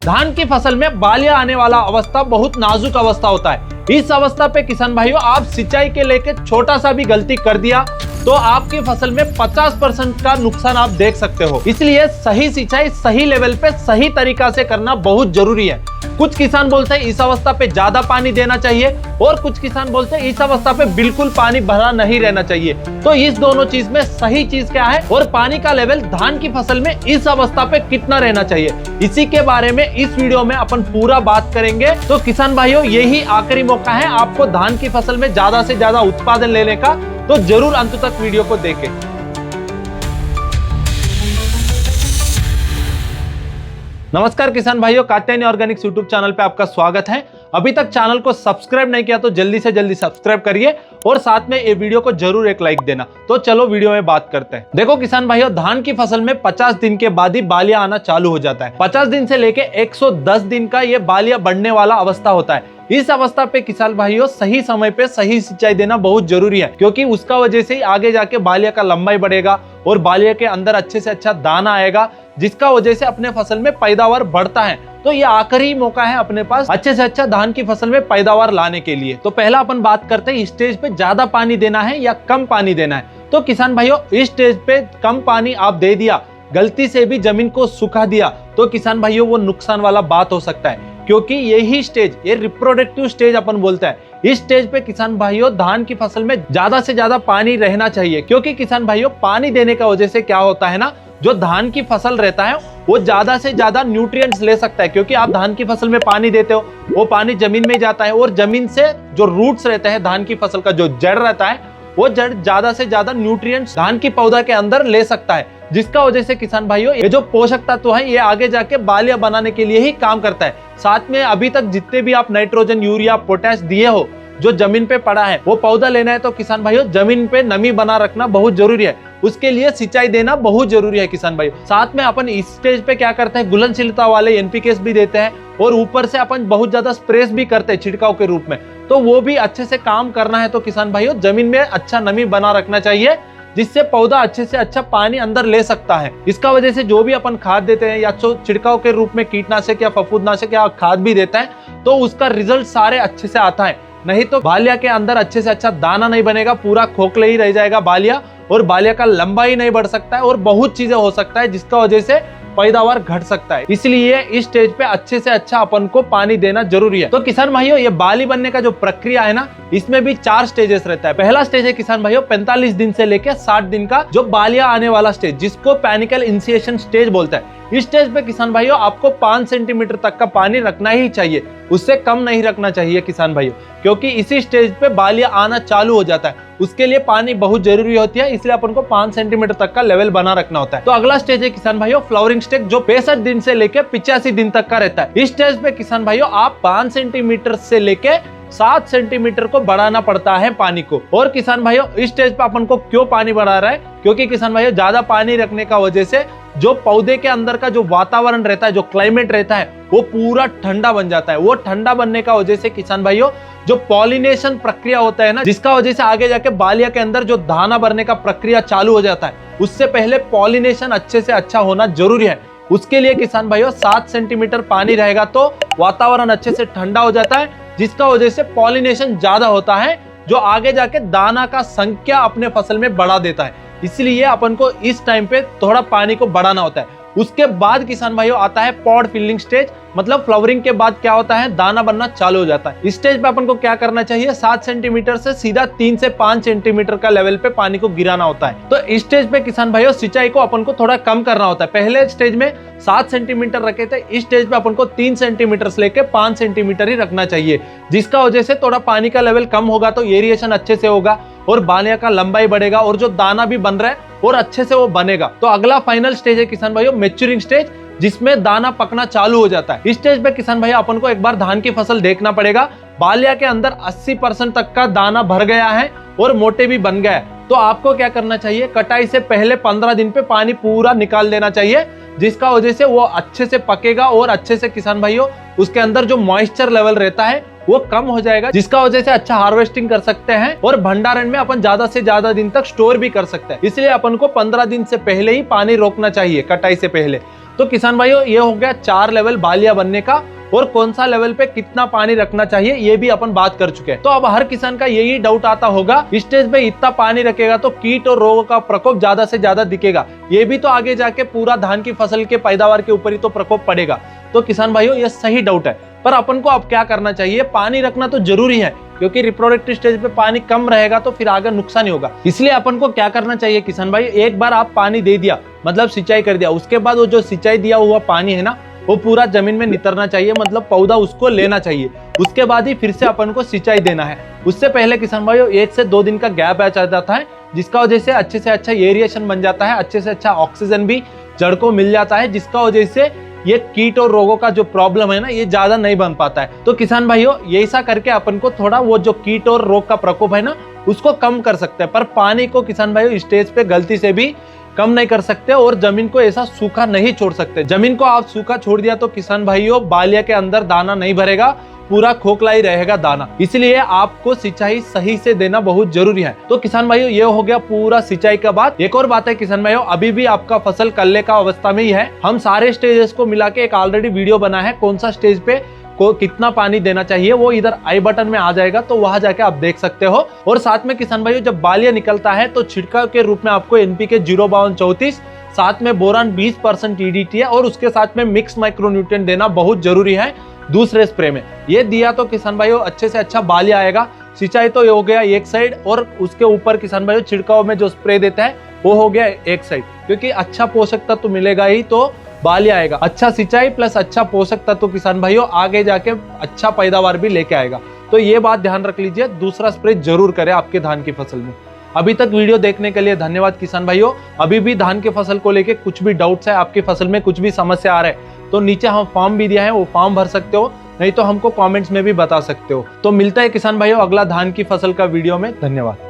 धान की फसल में बालियां आने वाला अवस्था बहुत नाजुक अवस्था होता है। इस अवस्था पे किसान भाइयों आप सिंचाई के लेके छोटा सा भी गलती कर दिया तो आपकी फसल में 50% का नुकसान आप देख सकते हो। इसलिए सही सिंचाई सही लेवल पे सही तरीका से करना बहुत जरूरी है। कुछ किसान बोलते हैं इस अवस्था पे ज्यादा पानी देना चाहिए और कुछ किसान बोलते हैं इस अवस्था पे बिल्कुल पानी भरा नहीं रहना चाहिए। तो इस दोनों चीज में सही चीज क्या है और पानी का लेवल धान की फसल में इस अवस्था पे कितना रहना चाहिए, इसी के बारे में इस वीडियो में अपन पूरा बात करेंगे। तो किसान भाइयों यही आखिरी मौका है आपको धान की फसल में ज्यादा से ज्यादा उत्पादन लेने का, तो जरूर अंत तक वीडियो को देखें। नमस्कार किसान भाइयों, कात्यायनी ऑर्गेनिक्स यूट्यूब चैनल पे आपका स्वागत है। अभी तक चैनल को सब्सक्राइब नहीं किया तो जल्दी से जल्दी सब्सक्राइब करिए और साथ में ये वीडियो को जरूर एक लाइक देना। तो चलो वीडियो में बात करते हैं। देखो किसान भाइयों, धान की फसल में 50 दिन के बाद ही बालियां आना चालू हो जाता है। 50 दिन से लेके 110 दिन का ये बालियां बढ़ने वाला अवस्था होता है। इस अवस्था पे किसान भाइयों सही समय पे सही सिंचाई देना बहुत जरूरी है, क्योंकि उसका वजह से ही आगे जाके बालिया का लंबाई बढ़ेगा और बालिया के अंदर अच्छे से अच्छा दाना आएगा, जिसका वजह से अपने फसल में पैदावार बढ़ता है। तो ये आखिरी मौका है अपने पास अच्छे से अच्छा धान की फसल में पैदावार लाने के लिए। तो पहला अपन बात करते हैं इस स्टेज पे ज्यादा पानी देना है या कम पानी देना है। तो किसान भाइयों इस स्टेज पे कम पानी आप दे दिया, गलती से भी जमीन को सुखा दिया, तो किसान भाइयों वो नुकसान वाला बात हो सकता है, क्योंकि यही स्टेज ये रिप्रोडक्टिव स्टेज अपन बोलता है। इस स्टेज पे किसान भाइयों धान की फसल में ज्यादा से ज्यादा पानी रहना चाहिए, क्योंकि किसान भाइयों पानी देने का वजह से क्या होता है ना, जो धान की फसल रहता है वो ज्यादा से ज्यादा न्यूट्रिएंट्स ले सकता है। क्योंकि आप धान की फसल में पानी देते हो, वो पानी जमीन में जाता है और जमीन से जो रूट्स रहते हैं धान की फसल का जो जड़ रहता है, वो जड़ ज्यादा से ज्यादा न्यूट्रिएंट्स धान की पौधा के अंदर ले सकता है, जिसका वजह से किसान भाइयों ये जो पोषक तत्व है ये आगे जाके बालियां बनाने के लिए ही काम करता है। साथ में अभी तक जितने भी आप नाइट्रोजन, यूरिया, पोटैश दिए हो जो जमीन पे पड़ा है वो पौधा लेना है, तो किसान भाइयों जमीन पे नमी बना रखना बहुत जरूरी है। उसके लिए सिंचाई देना बहुत जरूरी है किसान भाइयों। साथ में अपन इस स्टेज पे क्या करते हैं, घुलनशीलता वाले एनपीकेस भी देते हैं और ऊपर से अपन बहुत ज्यादा स्प्रेस भी करते हैं छिड़काव के रूप में। तो वो भी अच्छे से काम करना है। तो किसान भाइयों जमीन में अच्छा नमी बना रखना चाहिए, जिससे पौधा अच्छे से अच्छा पानी अंदर ले सकता है। इसका वजह से जो भी अपन खाद देते हैं या तो छिड़काव के रूप में कीटनाशक या फफूंदनाशक या खाद भी देता है, तो उसका रिजल्ट सारे अच्छे से आता है। नहीं तो बालिया के अंदर अच्छे से अच्छा दाना नहीं बनेगा, पूरा खोखले ही रह जाएगा बालिया और बालिया का लंबाई नहीं बढ़ सकता है और बहुत चीजें हो सकता है, जिसका वजह से पैदावार घट सकता है। इसलिए इस स्टेज पे अच्छे से अच्छा अपन को पानी देना जरूरी है। तो किसान भाइयों ये बाली बनने का जो प्रक्रिया है ना, इसमें भी 4 स्टेजेस रहता है। पहला स्टेज है किसान भाइयों 45 दिन से लेकर 60 दिन का जो बालियां आने वाला स्टेज, जिसको पैनिकल इनिशिएशन स्टेज बोलता है। इस स्टेज पे किसान भाइयों आपको 5 सेंटीमीटर तक का पानी रखना ही चाहिए, उससे कम नहीं रखना चाहिए किसान भाइयों, क्योंकि इसी स्टेज पे बालियां आना चालू हो जाता है। उसके लिए पानी बहुत जरूरी होती है, इसलिए अपन को 5 सेंटीमीटर तक का लेवल बना रखना होता है। तो अगला स्टेज है किसान भाइयों फ्लावरिंग स्टेज, जो 65 दिन से लेके 85 दिन तक का रहता है। इस स्टेज पे किसान भाइयों आप 5 सेंटीमीटर से लेके 7 सेंटीमीटर को बढ़ाना पड़ता है पानी को। और किसान भाइयों इस स्टेज पे अपन को क्यों पानी बढ़ा रहा है, क्योंकि किसान भाइयों ज्यादा पानी रखने का वजह से जो पौधे के अंदर का जो वातावरण रहता है, जो क्लाइमेट रहता है, वो पूरा ठंडा बन जाता है। वो ठंडा बनने का वजह से किसान भाइयों जो पॉलिनेशन प्रक्रिया होता है ना, जिसका वजह से आगे जाके बालिया के अंदर जो दाना भरने का प्रक्रिया चालू हो जाता है, उससे पहले पॉलिनेशन अच्छे से अच्छा होना जरूरी है। उसके लिए किसान भाइयों 7 सेंटीमीटर पानी रहेगा तो वातावरण अच्छे से ठंडा हो जाता है, जिसका वजह से पॉलिनेशन ज्यादा होता है, जो आगे जाके दाना का संख्या अपने फसल में बढ़ा देता है। इसलिए अपन को इस टाइम पे थोड़ा पानी को बढ़ाना होता है। उसके बाद किसान भाइयों आता है पॉड फिलिंग स्टेज, मतलब फ्लावरिंग के बाद क्या होता है, दाना बनना चालू हो जाता है। इस स्टेज पे अपन को क्या करना चाहिए, 7 सेंटीमीटर से सीधा 3 से 5 सेंटीमीटर का लेवल पे पानी को गिराना होता है। तो इस स्टेज पे किसान भाइयों सिंचाई को अपन को थोड़ा कम करना होता है। पहले स्टेज में 7 सेंटीमीटर रखे थे, इस स्टेज पे अपन को 3 सेंटीमीटर से लेके 5 सेंटीमीटर ही रखना चाहिए, जिसका वजह से थोड़ा पानी का लेवल कम होगा तो एरिएशन अच्छे से होगा और बालिया का लंबाई बढ़ेगा और जो दाना भी बन रहा है और अच्छे से वो बनेगा। तो अगला फाइनल स्टेज है किसान भाइयों मैच्योरिंग स्टेज, जिसमें दाना पकना चालू हो जाता है। इस स्टेज पे किसान भाई अपन को एक बार धान की फसल देखना पड़ेगा, बालिया के अंदर 80% तक का दाना भर गया है और मोटे भी बन गया है। तो आपको क्या करना चाहिए, कटाई से पहले 15 दिन पे पानी पूरा निकाल देना चाहिए, जिसका वजह से वो अच्छे से पकेगा और अच्छे से किसान भाइयों उसके अंदर जो मॉइस्चर लेवल रहता है वो कम हो जाएगा, जिसका वजह से अच्छा हार्वेस्टिंग कर सकते हैं और भंडारण में अपन ज्यादा से ज्यादा दिन तक स्टोर भी कर सकते हैं। इसलिए अपन को 15 दिन से पहले ही पानी रोकना चाहिए कटाई से पहले। तो किसान भाइयों, ये हो गया 4 लेवल बालिया बनने का, और कौन सा लेवल पे कितना पानी रखना चाहिए ये भी अपन बात कर चुके हैं। तो अब हर किसान का यही डाउट आता होगा, स्टेज पे इतना पानी रखेगा तो कीट और रोगों का प्रकोप ज्यादा से ज्यादा दिखेगा, ये भी तो आगे जाके पूरा धान की फसल के पैदावार के ऊपर ही तो प्रकोप पड़ेगा। तो किसान भाइयों, ये सही डाउट है, पर अपन को अब क्या करना चाहिए, पानी रखना तो जरूरी है, क्योंकि रिप्रोडक्टिव स्टेज पे पानी कम रहेगा तो फिर आगे नुकसान ही होगा। इसलिए अपन को क्या करना चाहिए किसान भाई, एक बार आप पानी दे दिया, मतलब सिंचाई कर दिया, उसके बाद वो जो सिंचाई दिया हुआ पानी है ना, वो पूरा जमीन में नितरना चाहिए, मतलब पौधा उसको लेना चाहिए। उसके बाद ही फिर से अपन को सिंचाई देना है। उससे पहले किसान भाइयों 1 से 2 दिन का गैप आ जाता है, जिसका वजह से अच्छा एरिएशन बन जाता है, अच्छे से अच्छा ऑक्सीजन भी जड़ को मिल जाता है, जिसका वजह से ये कीट और रोगों का जो प्रॉब्लम है ना, ये ज्यादा नहीं बन पाता है। तो किसान भाइयों, ये ऐसा करके अपन को थोड़ा वो जो कीट और रोग का प्रकोप है ना, उसको कम कर सकते हैं। पर पानी को किसान भाइयों स्टेज पे गलती से भी कम नहीं कर सकते और जमीन को ऐसा सूखा नहीं छोड़ सकते। जमीन को आप सूखा छोड़ दिया तो किसान भाइयों बालिया के अंदर दाना नहीं भरेगा, पूरा खोखला ही रहेगा दाना। इसलिए आपको सिंचाई सही से देना बहुत जरूरी है। तो किसान भाइयों, ये हो गया पूरा सिंचाई का बात। एक और बात है किसान भाइयों, अभी भी आपका फसल कल्ले का अवस्था में ही है। हम सारे स्टेजेस को मिला के एक ऑलरेडी वीडियो बना है, कौन सा स्टेज पे को कितना पानी देना चाहिए, वो इधर आई बटन में आ जाएगा, तो वहां जाके आप देख सकते हो। और साथ में किसान भाइयों, जब बालिया निकलता है तो छिड़काव के रूप में आपको NPK 05234, साथ में बोरान 20% EDT है, और उसके साथ में मिक्स माइक्रोन्यूट्रिएंट देना बहुत जरूरी है दूसरे स्प्रे में। ये दिया तो किसान भाइयों अच्छे से अच्छा बालिया आएगा। सिंचाई तो ये हो गया एक साइड, और उसके ऊपर किसान भाइयों छिड़काव में जो स्प्रे देते हैं वो हो गया एक साइड, क्योंकि अच्छा पोषक तत्व मिलेगा ही तो बालिया आएगा। अच्छा सिंचाई प्लस अच्छा पोषक तत्व किसान भाइयों आगे जाके अच्छा पैदावार भी लेके आएगा। तो ये बात ध्यान रख लीजिए, दूसरा स्प्रे जरूर करें आपके धान की फसल में। अभी तक वीडियो देखने के लिए धन्यवाद किसान भाइयों। अभी भी धान की फसल को लेके कुछ भी डाउट्स है, आपकी फसल में कुछ भी समस्या आ रहा है, तो नीचे हम फॉर्म भी दिया है, वो फॉर्म भर सकते हो, नहीं तो हमको कमेंट्स में भी बता सकते हो। तो मिलता है किसान भाइयों अगला धान की फसल का वीडियो में। धन्यवाद।